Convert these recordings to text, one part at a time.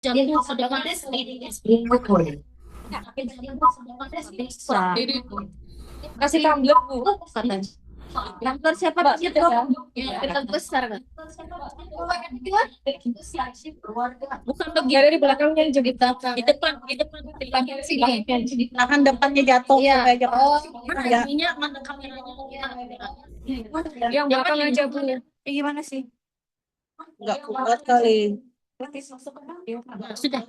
Jadi otomatis ini boleh. Bisa. Kasih tumbler, Bu. Kantor siapa sih tuh? Kita besar kan? Bukan Ada begitu. di belakangnya juga. Di belakang. Di belakang sini. Nahan depannya jatuh Iya. kayak jatuh. Oh, Ya. ininya mana kameranya? Yang belakang aja, Bu. Gimana sih? Nggak kuat kali. Sudah.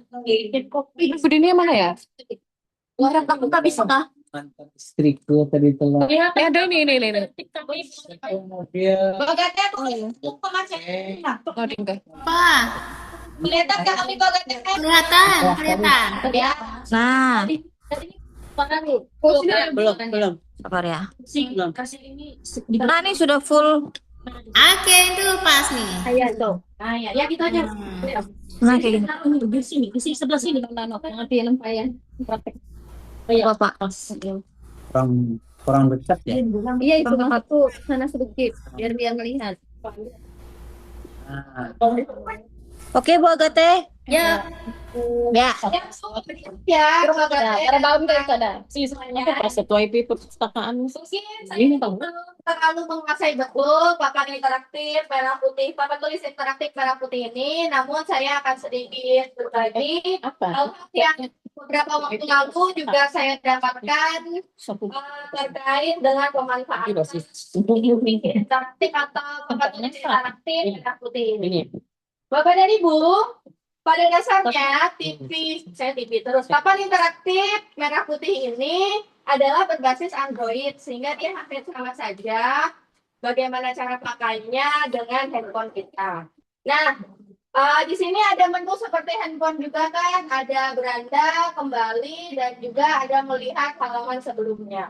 Kopi. Bu ini yang mana ya? Orang kamu tak bisa kah? Istriku tadi telah Ada ini. mobil. Bagatnya tuh Oh, tinggal. Pak, kelihatan nggak kami bagatnya? Kelihatan. Ya. Nah, Oh, sini ada. Belum. sabar ya. Belum. Kasih ini. Nah, ini sudah full. Oke, itu pas nih. Iya, tuh. Nah, ya gitu aja. Nah, kayak gini. Di sini sebelah sini. ngerti yang saya praktek. Bapak. Kurang dekat ya. Iya, itu satu sana sedikit biar dia melihat. Nah, Oke, Bu Agate. Ya. Ya. Ya, karena dalam kan ada. Apa pas sesuai perpustakaan. Ini tahu. Terlalu menguasai betul papan interaktif merah putih, papan tulis interaktif merah putih ini, namun saya akan sedikit berbagi Apa? hal yang beberapa waktu lalu juga saya dapatkan terkait dengan pemanfaatan interaktif atau papan tulis interaktif merah putih ini. Bapak dan Ibu, pada dasarnya TV terus papan interaktif merah putih ini adalah berbasis Android sehingga dia hampir sama saja bagaimana cara pakainya dengan handphone kita. Nah, di sini ada menu seperti handphone juga kan, ada beranda, kembali, dan juga ada melihat halaman sebelumnya.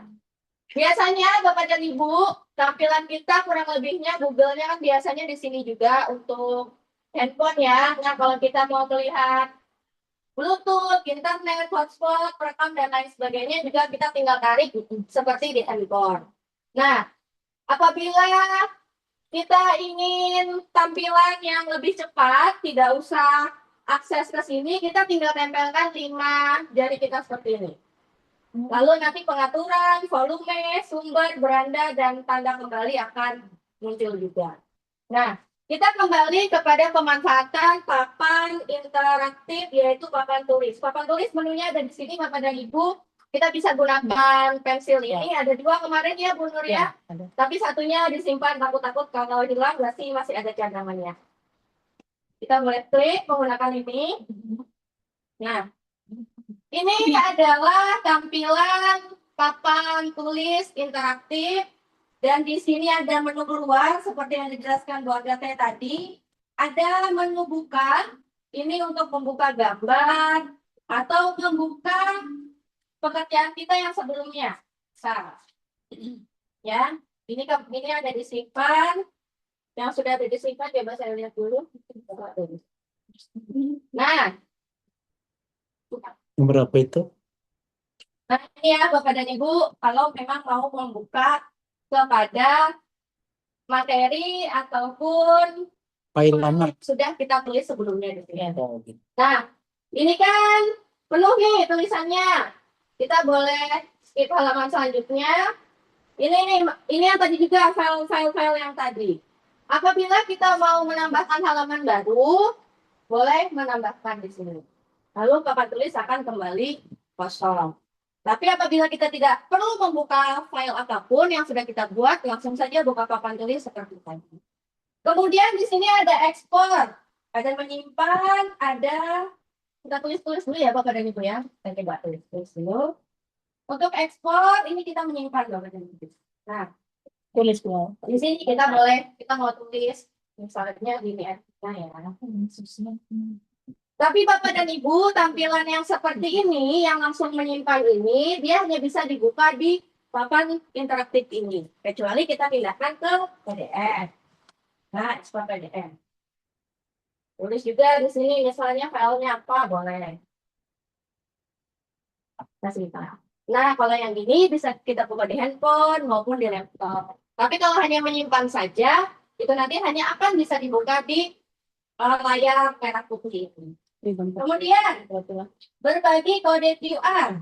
Biasanya Bapak dan Ibu, tampilan kita kurang lebihnya Google-nya kan biasanya di sini juga untuk handphone ya. Nah, kalau kita mau melihat Bluetooth, internet, hotspot, perekam, dan lain sebagainya juga kita tinggal tarik seperti di handphone. Nah, apabila kita ingin tampilan yang lebih cepat, tidak usah akses ke sini, kita tinggal tempelkan 5 jari kita seperti ini. Lalu nanti pengaturan, volume, sumber, beranda, dan tanda kembali akan muncul juga. Nah, kita kembali kepada pemanfaatan papan interaktif, yaitu papan tulis. Papan tulis menunya ada di sini, Bapak dan Ibu. Kita bisa gunakan pensil ini. Ada 2 kemarin ya, Bu Nur ya. Tapi satunya disimpan, takut-takut kalau hilang, berarti masih ada cadangannya. Kita boleh klik menggunakan ini. Nah, ini adalah tampilan papan tulis interaktif dan di sini ada menu keluar seperti yang dijelaskan Bu Agate tadi. Ada menu buka, ini untuk membuka gambar atau membuka pekerjaan kita yang sebelumnya. Ya, ini ada disimpan. Yang sudah ada disimpan coba saya lihat dulu. Nah, berapa itu? Nah, ini ya Bapak dan Ibu, kalau memang mau membuka kepada materi ataupun File lama. sudah kita tulis sebelumnya di sini. Oh, gitu. Nah, ini kan penuh nih tulisannya. Kita boleh skip halaman selanjutnya. Ini yang tadi juga file yang tadi. Apabila kita mau menambahkan halaman baru, boleh menambahkan di sini. Lalu papan tulis akan kembali kosong. Tapi apabila kita tidak perlu membuka file apapun yang sudah kita buat, langsung saja buka papan tulis seperti tadi. Kemudian di sini ada ekspor, ada menyimpan, ada kita tulis dulu ya Bapak dan Ibu ya. Kita coba tulis dulu. Untuk ekspor ini kita menyimpan Bapak dan Ibu. Nah, tulis dulu. Di sini kita mau tulis misalnya gini ya. Nah ya. Tapi Bapak dan Ibu, tampilan yang seperti ini, yang langsung menyimpan ini, dia hanya bisa dibuka di papan interaktif ini. Kecuali kita pindahkan ke PDF. Nah, ekspor PDF. Tulis juga di sini, misalnya filenya apa, boleh. Nah, kalau yang ini bisa kita buka di handphone maupun di laptop. Tapi kalau hanya menyimpan saja, itu nanti hanya akan bisa dibuka di layar merah putih ini. Kemudian berbagi kode QR.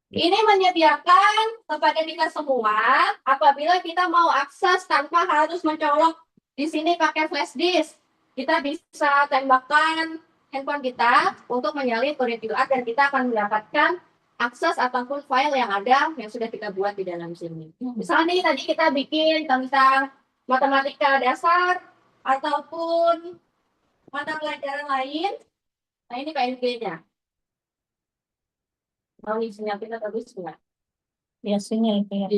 Ini menyediakan kepada kita semua apabila kita mau akses tanpa harus mencolok di sini pakai flash disk. Kita bisa tembakkan handphone kita untuk menyalin kode QR dan kita akan mendapatkan akses ataupun file yang ada yang sudah kita buat di dalam sini. Misalnya nih tadi kita bikin tentang matematika dasar ataupun mata pelajaran lain. Nah ini PNG-nya. Mau isinya kita bagus nggak? Biasanya itu ya.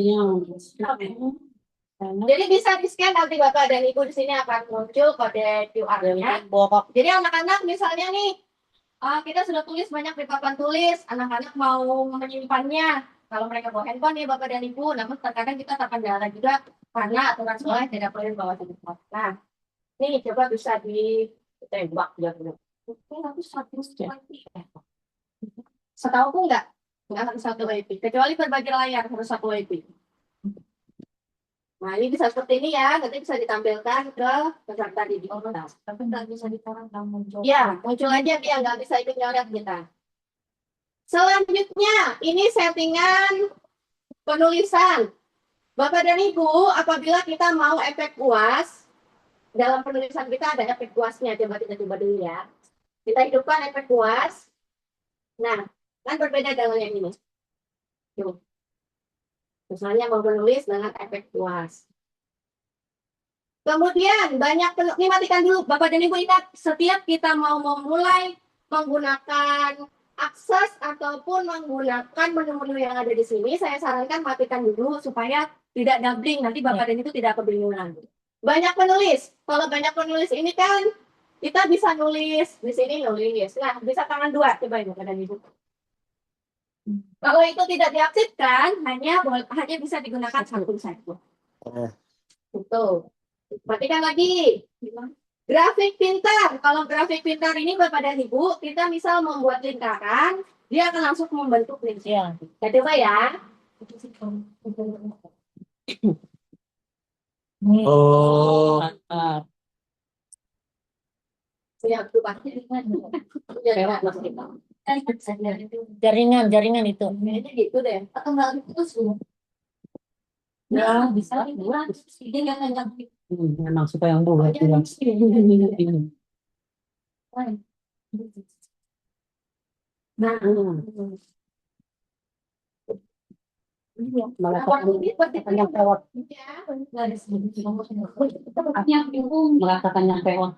Jadi bisa di-scan nanti Bapak dan Ibu di sini akan muncul kode QR-nya. Jadi anak-anak misalnya nih, kita sudah tulis banyak di papan tulis, anak-anak mau menyimpannya. Kalau mereka bawa handphone nih Bapak dan Ibu, namun terkadang kita terkendala juga karena aturan sekolah tidak boleh bawa handphone. Nah, nih coba bisa ditembak ya. Setahu aku nggak harus satu WiFi, kecuali berbagi layar harus satu WiFi. Nah, ini bisa seperti ini ya, nanti bisa ditampilkan ke peserta didik. Tapi nggak bisa ditarang muncul. Ya, muncul aja dia nggak bisa ikut nyoret kita. Selanjutnya, ini settingan penulisan. Bapak dan Ibu, apabila kita mau efek puas, dalam penulisan kita ada efek puasnya. Coba kita coba dulu ya. Kita hidupkan efek puas. Nah, kan berbeda dengan yang ini. Tuh. Misalnya mau menulis dengan efek puas. Kemudian banyak ini matikan dulu Bapak dan Ibu, ingat setiap kita mau memulai menggunakan akses ataupun menggunakan menu-menu yang ada di sini, saya sarankan matikan dulu supaya tidak doubling, nanti Bapak dan Ibu tidak kebingungan. Banyak penulis. Kalau banyak penulis ini kan kita bisa nulis di sini nulis. Nah, bisa tangan dua coba Bapak dan Ibu. Kalau itu tidak diaktifkan, hanya bisa digunakan satu saja. Betul. Matikan lagi. Grafik pintar. Kalau grafik pintar ini Bapak dan Ibu, kita misal membuat lingkaran, dia akan langsung membentuk lingkaran. Ya. Coba ya. Oh. Siap tuh Pak. Jaringan itu. Kayaknya gitu deh. Atau nggak terus Ya, bisa buat ini yang memang suka yang buat itu. Nah, Mengatakan yang pewot. Mengatakan yang pewot.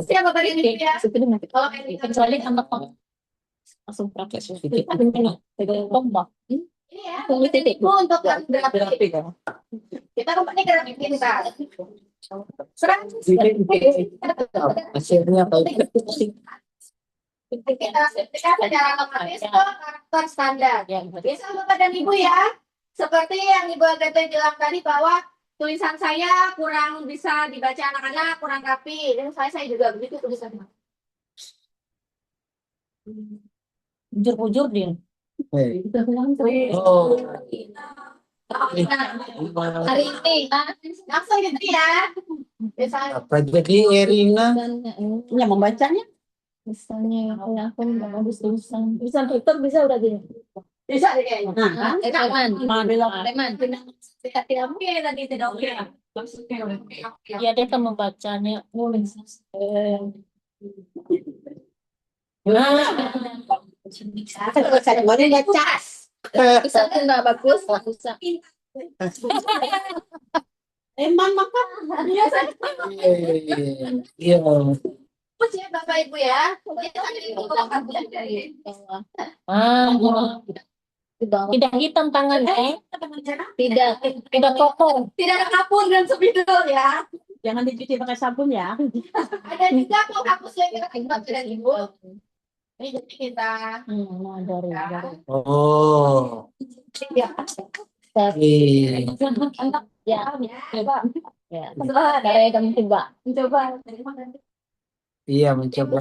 siapa tadi ini ya? Kalau Kecuali anak langsung praktek pegang tombak. iya, itu untuk grafik. Kita kembali grafik kita. Serang. Hasilnya tahu. Kita secara otomatis ke karakter standar. Bisa Bapak dan Ibu ya. Seperti yang Ibu Agatha bilang tadi bahwa tulisan saya kurang bisa dibaca anak-anak, kurang rapi. Dan saya juga begitu tulisannya. Bujur-bujur dia. Oh. Hari ini langsung gitu ya. Misalnya Apa jadi Erina? Ya membacanya. Misalnya aku nggak habis tulisan. Bisa Twitter bisa udah gini. bisa deh kayaknya. Nah, Tidak mungkin tadi tidak oke. ya dia kan membacanya. Saya mau ngecas. Bisa tuh nggak bagus, bisa. Emang maka biasa. Iya. Terus ya Bapak Ibu ya. Kita Tidak hitam tangannya. Tidak kotor. tidak ada kapur dan spidol ya. Jangan dicuci pakai sabun ya. Ada juga penghapus yang kita buat dan Ibu. Ini jadi kita Dari. Oh. ya. Ya, coba. Ya. Dari kamu coba. Coba. Iya mencoba.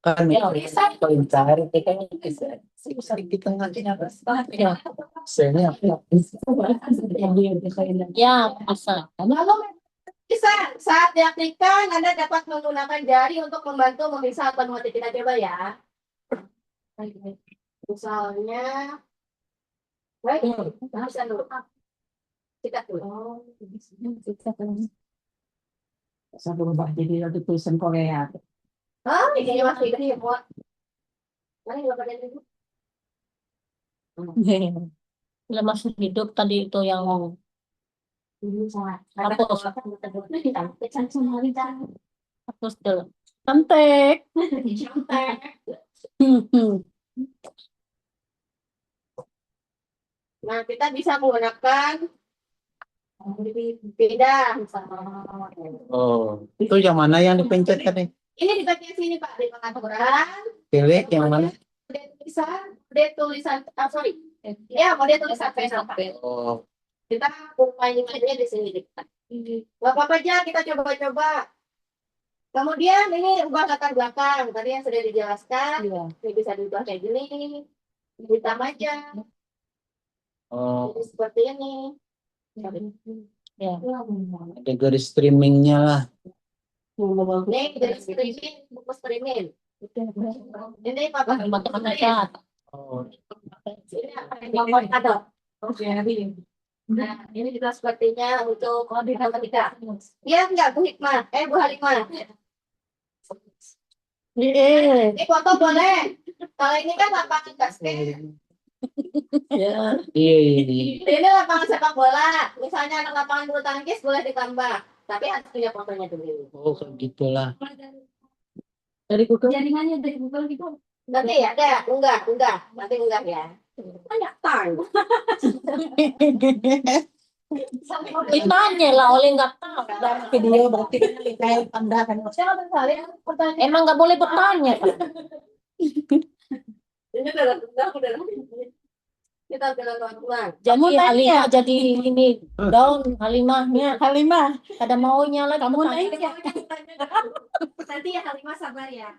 Kan Ya, bisa. kalau cari kayaknya bisa. Susah kita ngantinya apa? Ya, Saya apa? ya bisa. Lalu bisa saat diaktifkan Anda dapat menggunakan jari untuk membantu memisah atau mengetik. Kita coba ya. Misalnya, baik, bisa dulu. Kita dulu. Saya berubah jadi ada tulisan Korea. Oh, ini masih gede buat. Mana yang pada itu? Bila masih hidup tadi itu yang hapus dulu. Cantik. Nah, kita bisa menggunakan beda misalnya. Oh, itu yang mana yang dipencet tadi? Ini di bagian sini Pak, di pengaturan. Pilih yang mana? Mode tulisan, sorry. Ya, mode tulisan Facebook. Oh, Kita main aja di sini. Gak apa-apa aja, kita coba-coba. Kemudian ini ubah latar belakang. Tadi yang sudah dijelaskan. Ini bisa diubah kayak gini. Hitam aja. oh, Jadi seperti ini. Ya. ada garis streamingnya lah. Ini jadi streaming, buku streaming. Ini Pak. Macam-macam. Oh, Ini apa yang ada? Nah, ini juga sepertinya untuk matematika. Ya enggak, Bu Hikmah. Bu Halimah. Ini foto boleh. Kalau ini kan lapangan basket. Ya. iya, iya. Ini lapangan sepak bola. Misalnya anak lapangan bulu tangkis boleh ditambah. Tapi harus punya fotonya dulu. Oh, gitulah. Dari Google. Jaringannya dari Google gitu. Nanti ya, ada. Enggak. Nanti enggak ya. Banyak time. Ditanya lah, oleh nggak tahu. Video berarti kan kayak Anda kan. Siapa sekali pertanyaan? Emang nggak boleh bertanya, Pak. Ini udah. Kita udah lakukan. Jadi Halimah jadi ini daun Halimahnya. Halimah, Ada maunya lagi. kamu bertanya. naik ya? Nanti ya Halimah sabar ya.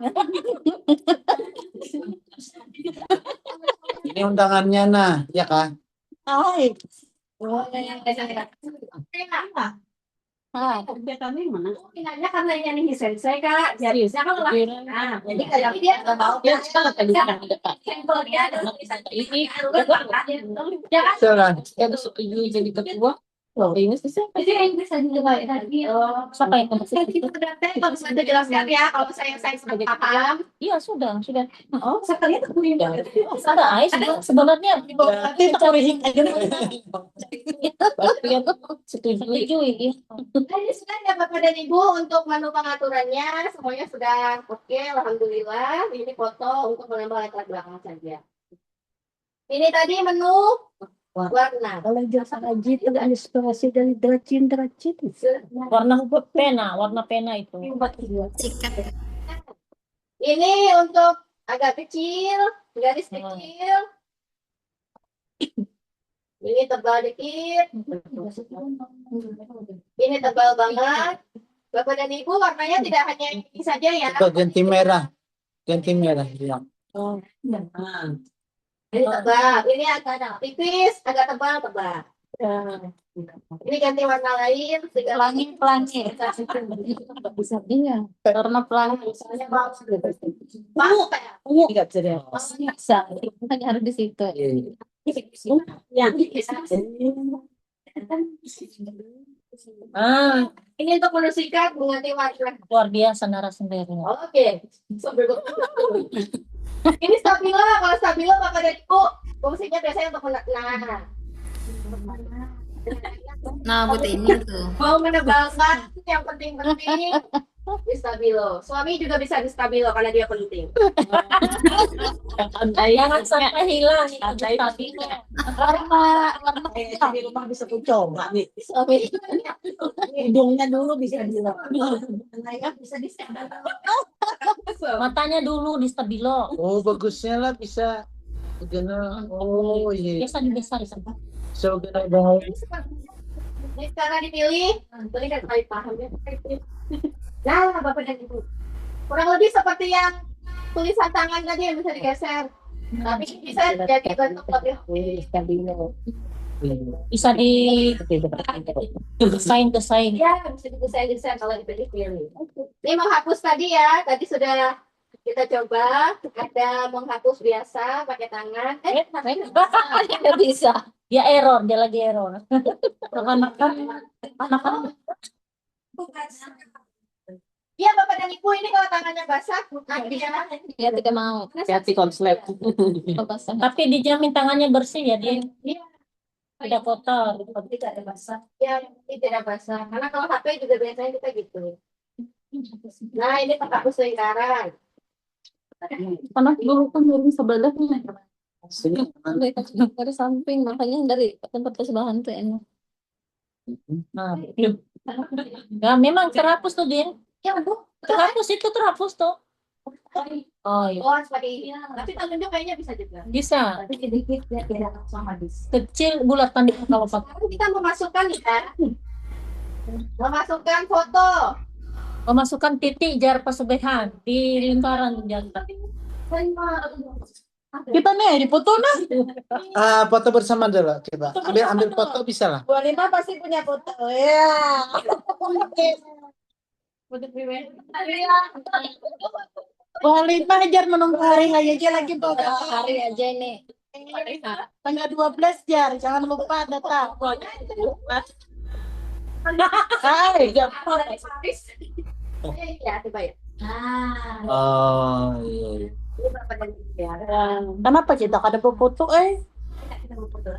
Ini undangannya nah, ya kan? Hai. Oh, yang Kerja kami mana? Pinanya karena ini sensei Kak. Seriusnya kan lah. Nah, jadi Iya. kayak dia nggak mau Ya, sekarang tadi ada Pak. sampel dia ada tulisan Ini ya kan? Jalan. saya setuju jadi ketua. Loh, ini sih siapa? Jadi yang bisa dicoba tadi. Siapa yang masih Kita udah teh kalau bisa jelaskan ya kalau saya sudah paham. Iya, sudah. Oh, sekali itu punya. Ada Ais sebenarnya. Berarti terorihing aja. Setuju ya. Ini sudah ya Bapak dan Ibu untuk menu pengaturannya semuanya sudah oke, alhamdulillah. Ini foto untuk menambah latar belakang saja. Ini tadi menu warna. Kalau jasa haji itu ada inspirasi dari derajin. Warna pena itu. Sikat. Ini untuk agak kecil, garis kecil. Ini tebal dikit. Ini tebal banget. Bapak dan Ibu warnanya tidak hanya ini saja ya. Coba ganti merah. Ganti merah. Ya. Ini tebal. Ini agak tipis, agak tebal. Ini ganti warna lain. Pelangi. Bisa dia. Warna pelangi. Misalnya mau ya. Enggak bisa dia. Bisa. Hanya harus di situ. Ya. Ini untuk menuliskan mengganti warna. Luar biasa narasumbernya. Oke. Ini stabilo. Kalau stabilo Bapak dan Ibu fungsinya biasanya untuk Nah, buat ini tuh. mau menebalkan yang penting-penting di stabilo. Suami juga bisa di stabilo karena dia penting. Jangan sampai hilang. Warna di rumah bisa coba nih. Hidungnya dulu bisa bilang. Bisa di Matanya dulu di stabilo. Oh, bagusnya lah bisa. Gana. Oh, iya. Biasa dibesar. So, gana banget. Ini sekarang dipilih. Ini kan paling paham ya. Nah, Bapak dan Ibu. Kurang lebih seperti yang tulisan tangan tadi yang bisa digeser. Tapi bisa jadi bentuk lebih. Bisa di desain. Ya, bisa digeser-geser kalau dipilih-pilih. Ini menghapus tadi ya. Tadi sudah kita coba. Ada menghapus biasa pakai tangan. Nggak bisa. Dia lagi error. Anak-anak Iya, Bapak dan Ibu, ini kalau tangannya basah, nanti ya. dia tidak mau. Hati konslet. Tapi dijamin tangannya bersih ya, dia Iya, tidak kotor. tidak ada basah. Ya, ini tidak basah. Karena kalau HP juga biasanya kita gitu. Nah, ini penghapus lingkaran. Panas dulu kan dari sebelahnya. Sini. Dari samping, makanya dari tempat sebelahan tuh enak. Nah, ya memang terhapus tuh, Din. Ya, Bu. Terhapus tuh. Oh iya. Oh, seperti ini. Tapi tangannya kayaknya bisa juga. Bisa. Tapi sedikit ya, tidak langsung habis. Kecil bulatan kalau pakai. Sekarang kita memasukkan ya. Memasukkan foto. Memasukkan titik jar persebehan di lingkaran jantan. Kita nih dipoto nah. Foto bersama dulu. Coba ambil foto bisa lah. 25 pasti punya foto. Ya. Boleh jar menunggu hari aja lagi tuh. Hari aja ini. Tanggal 12 jar, jangan lupa datang. Hai, Ya, coba ya. Oh iya. Ini Bapak dan Ibu ya. kenapa kita ada foto Kita mau foto.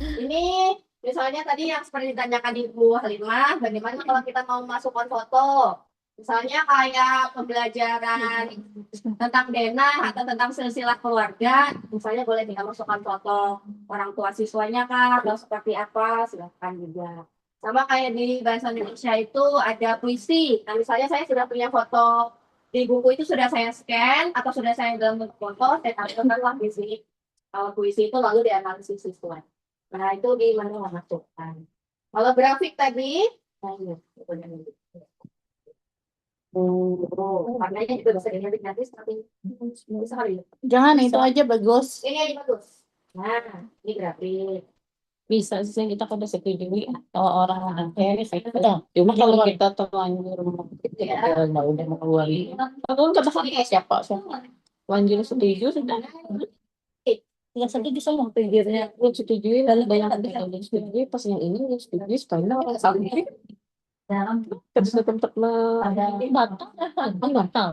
Ini misalnya tadi yang seperti ditanyakan Ibu Halimah, bagaimana kalau kita mau masukkan foto? Misalnya kayak pembelajaran tentang denah atau tentang silsilah keluarga, misalnya boleh kita masukkan foto orang tua siswanya kah, atau seperti apa, silahkan juga. Sama kayak di bahasa Indonesia itu ada puisi. Nah, misalnya saya sudah punya foto di buku itu sudah saya scan atau sudah saya dalam bentuk foto, saya tampilkanlah di sini. Kalau puisi itu lalu dianalisis siswa. Nah, itu gimana memasukkan. Kalau grafik tadi, nah ini. Warnanya juga bisa diganti nanti seperti bisa kali ya. Jangan itu aja bagus. Ini aja bagus. Nah, ini grafik. Bisa sih kita pada setujui kalau orang Cuma kalau kita terlanjur udah mau keluar. kalau kata siapa Lanjut setuju sudah. nggak setuju semua pikirnya Lu setuju lalu banyak yang setuju pas yang ini yang setuju sekali orang sampai terus tempat ada batal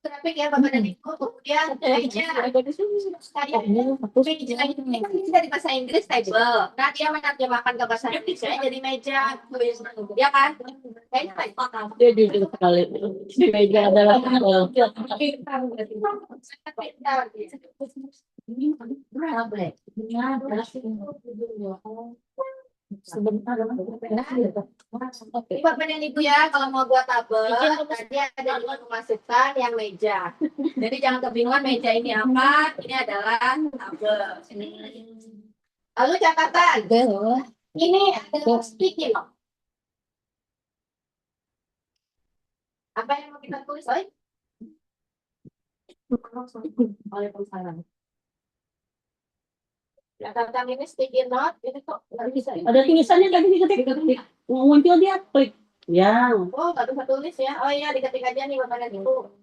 Grafik ya Bapak dan Ibu. Kemudian meja. Kayak meja ini kan bisa di bahasa Inggris table. Nah, dia menerjemahkan ke bahasa Indonesia jadi meja. Ya kan? Kayaknya kayak total. dia jujur sekali di meja adalah sebentar Ini Bapak dan Ibu ya, kalau mau buat tabel, tadi ada juga memasukkan yang meja. Jadi jangan kebingungan meja ini apa, ini adalah tabel. Lalu catatan, ini adalah sticky note. Apa yang mau kita tulis, Oi? Waalaikumsalam. Catatan ini sticky note, ini kok nggak bisa ya? ada tulisannya tadi diketik muncul dia klik ya Oh, nggak bisa tulis ya? Oh iya, diketik aja nih Bapak dan Ibu.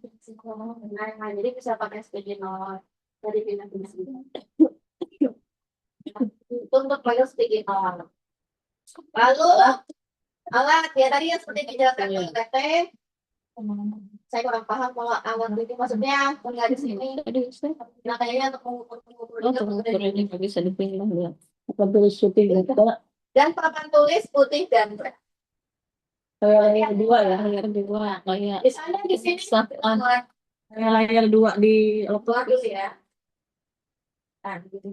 Nah, jadi bisa pakai sticky note. Dari pindah-pindah. Untuk pakai sticky note. Lalu, alat ya tadi yang seperti dijelaskan oleh Teteh. Saya kurang paham kalau alat itu maksudnya nggak di sini. Nah, kayaknya untuk mengukur ini nggak bisa dipindah ya apa syuting dan papan tulis putih dan berat. layar dua ya layar dua kayak Misalnya di sini layar dua di keluar dulu ya. Nah, gitu.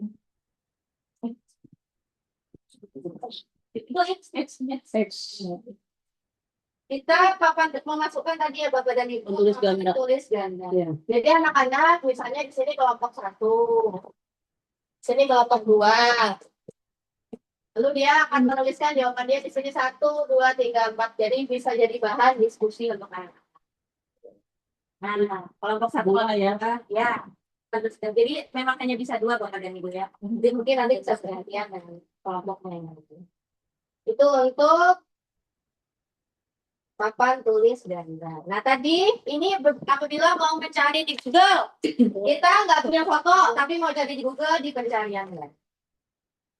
Kita papan memasukkan tadi ya Bapak dan Ibu Tulis ganda. tulis ganda. Iya. Jadi anak-anak misalnya di sini kelompok 1, sini kelompok 2. Lalu dia akan menuliskan jawaban dia di sini 1, 2, 3, 4. Jadi bisa jadi bahan diskusi untuk anak. Nah, kelompok satu Dua ya. ya. Jadi memang hanya bisa 2 Bapak dan Ibu ya. Jadi mungkin nanti bisa perhatian dengan kelompoknya yang itu. Itu untuk papan tulis gambar. Nah tadi ini apabila mau mencari di Google, kita nggak punya foto tapi mau cari di Google di pencarian ya.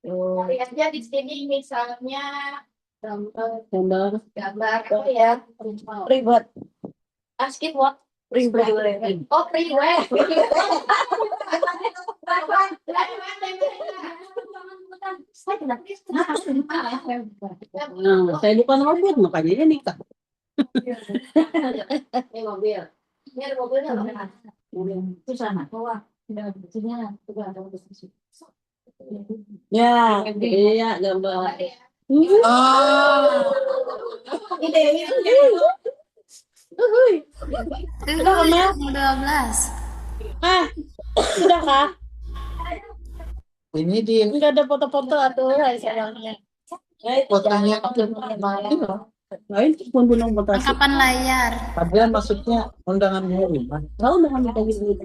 Cari aja di sini misalnya Gambar. gambar apa ya? Ribet. Asking what? Ribet. Oh, freeway. Nah, saya bukan robot makanya ini kak. Ini mobil. Ini ada mobilnya loh. Itu sana. Wah, Ya, iya gambar. Sudah Mel? 12. Sudah kah? Ini di Enggak ada foto-foto atau sayangnya. fotonya Lain pun gunung mutasi. Kapan layar? padahal maksudnya undangan pengumuman. Tahu dengan kita gitu.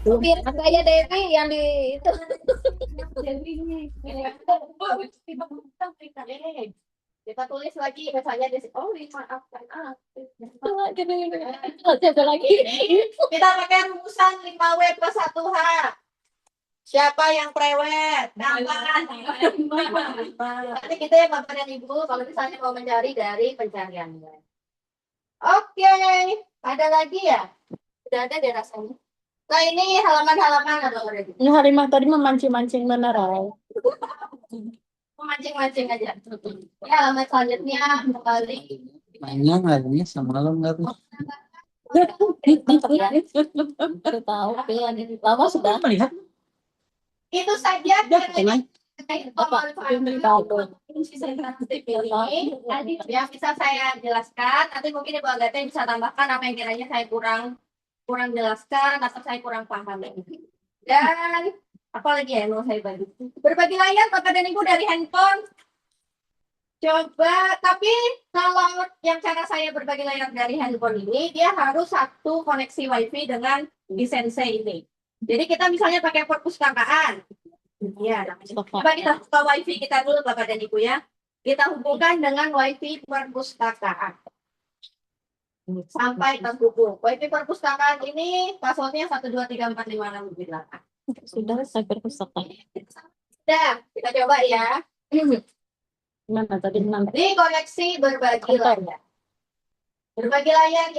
Biar kayak Devi yang di itu. Kita tulis lagi misalnya di oh maafkan aku. Siapa lagi? Kita pakai rumusan 5W plus 1H. Siapa yang prewed? Gampang. Nanti kita yang Bapak dan Ibu kalau misalnya mau mencari dari pencarian. Oke, ada lagi ya? Sudah ada deh rasanya. Nah ini halaman-halaman ada lagi. Ini Harimah tadi memancing-mancing beneran. Memancing-mancing aja. Ini halaman selanjutnya kembali. Banyak harinya semalam nggak tuh. Baru tahu pilihan ini lama sudah. Melihat Itu saja tengah. yang bisa saya jelaskan. Nanti mungkin Ibu Agatha bisa tambahkan apa yang kiranya saya kurang jelaskan atau saya kurang paham. Dan apa lagi ya yang mau saya bagi? Berbagi layar Bapak dan Ibu dari handphone. Coba, tapi kalau yang cara saya berbagi layar dari handphone ini, dia harus satu koneksi WiFi dengan Sensei ini. Jadi kita misalnya pakai perpustakaan. Ya, coba kita buka WiFi kita dulu Bapak dan Ibu ya. Kita hubungkan dengan WiFi perpustakaan. Sampai terhubung. WiFi perpustakaan ini passwordnya 1234567. Sudah saya perpustakaan. Sudah, kita coba ya. Mana tadi nanti? Ini koneksi berbagi layar. Berbagi layar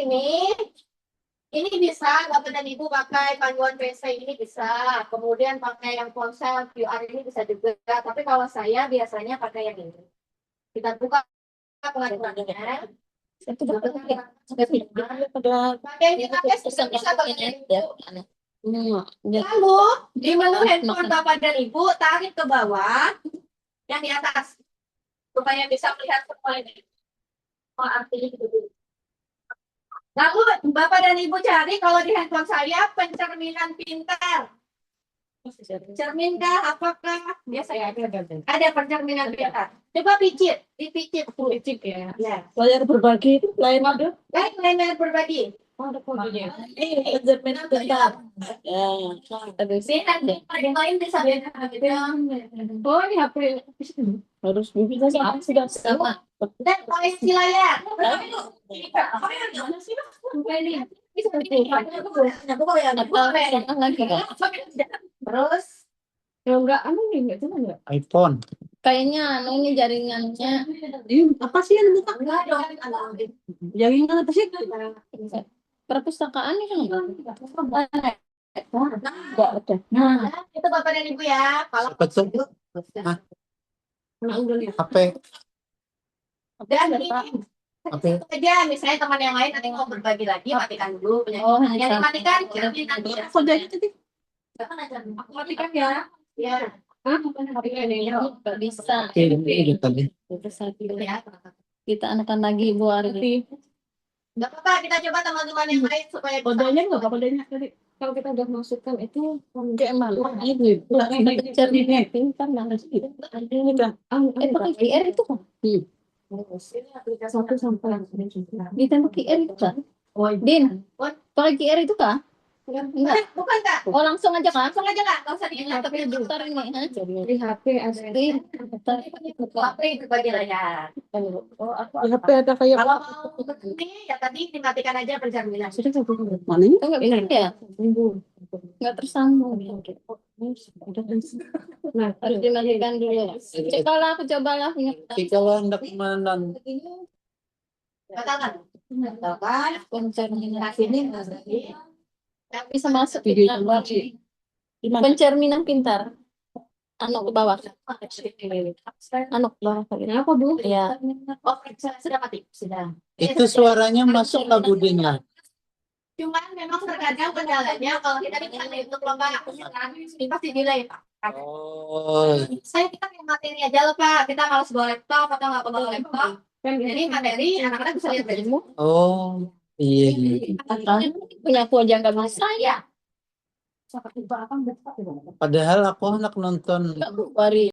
ini bisa Bapak dan Ibu pakai panduan PC ini bisa. Kemudian pakai yang ponsel QR ini bisa juga. Tapi kalau saya biasanya pakai yang ini. Kita buka pengaturannya. Pakai ini bisa Bapak dan Ibu. Lalu di menu handphone Bapak dan Ibu tarik ke bawah yang di atas supaya bisa melihat semua ini. Oh, artinya gitu. Lalu Bapak dan Ibu cari kalau di handphone saya pencerminan pintar. Cerminkah? Apakah? Biasanya ada pencerminan pintar. Coba dipicit ya. Ya. Layar berbagi itu lain ada. Layar berbagi. Ada kodenya. Cerminan bentar. Ya. Yang lain bisa beda. Oh ini HP harus bisa sama sudah Sama. Dan koleksi layar. Terus Kalau enggak enggak cuma enggak. iPhone. Kayaknya ini jaringannya Apa sih yang buka? enggak dong. Yang ini apa sih? perpustakaan ini kan enggak ada. Nah, itu Bapak dan Ibu ya. Kalau Apa tuh? HP. dan ini HP. aja misalnya teman yang lain nanti mau berbagi lagi matikan dulu punya Oh, yang dimatikan cerminan pintar. Kodenya tadi. Aku matikan ya. Ya. Nggak bisa. Ini tadi. Bisa Ya. kita anekan lagi Bu Ardi. Enggak apa-apa, kita coba teman-teman yang lain supaya bisa. Kodenya enggak apa kodenya tadi. Kalau kita udah masukkan itu Kayak malu. Ini cerminan pintar mana sih? ini udah Pakai QR itu kan? Ini aplikasi 1 sampai Ditembak QR itu kan? Din, Pakai QR itu kah? Enggak. Bukan Kak. Oh, langsung aja kah? Langsung aja Kak, nggak usah diingat. Tapi bentar ini. Di HP ada. Baterai itu bagi layar. Oh, di HP ada kayak Kalau mau ini ya tadi dimatikan aja pencerminan. sudah satu mana ini? Enggak bisa ya? Enggak tersambung. Nah, Harus dimatikan dulu. Cobalah, aku cobalah. Kalau hendak menan Batalkan. Batalkan. Pencerminan. Sini. Bisa masuk Video ke itu dalam. di mana? Pencerminan pintar. Anak ke bawah. Anak ke bawah. Kenapa, Bu? Iya. Oh, sudah mati. Sudah. itu suaranya masuk lah Budina. Cuman memang terkadang kendalanya kalau kita minta untuk lomba pasti delay Pak. Oh, Saya kita yang materi aja loh Pak. Kita malas bawa laptop atau nggak bawa laptop. Jadi materi anak-anak bisa lihat dari semua. oh, iya. Punya aku aja nggak bisa. Ya. Padahal aku hendak nonton Wari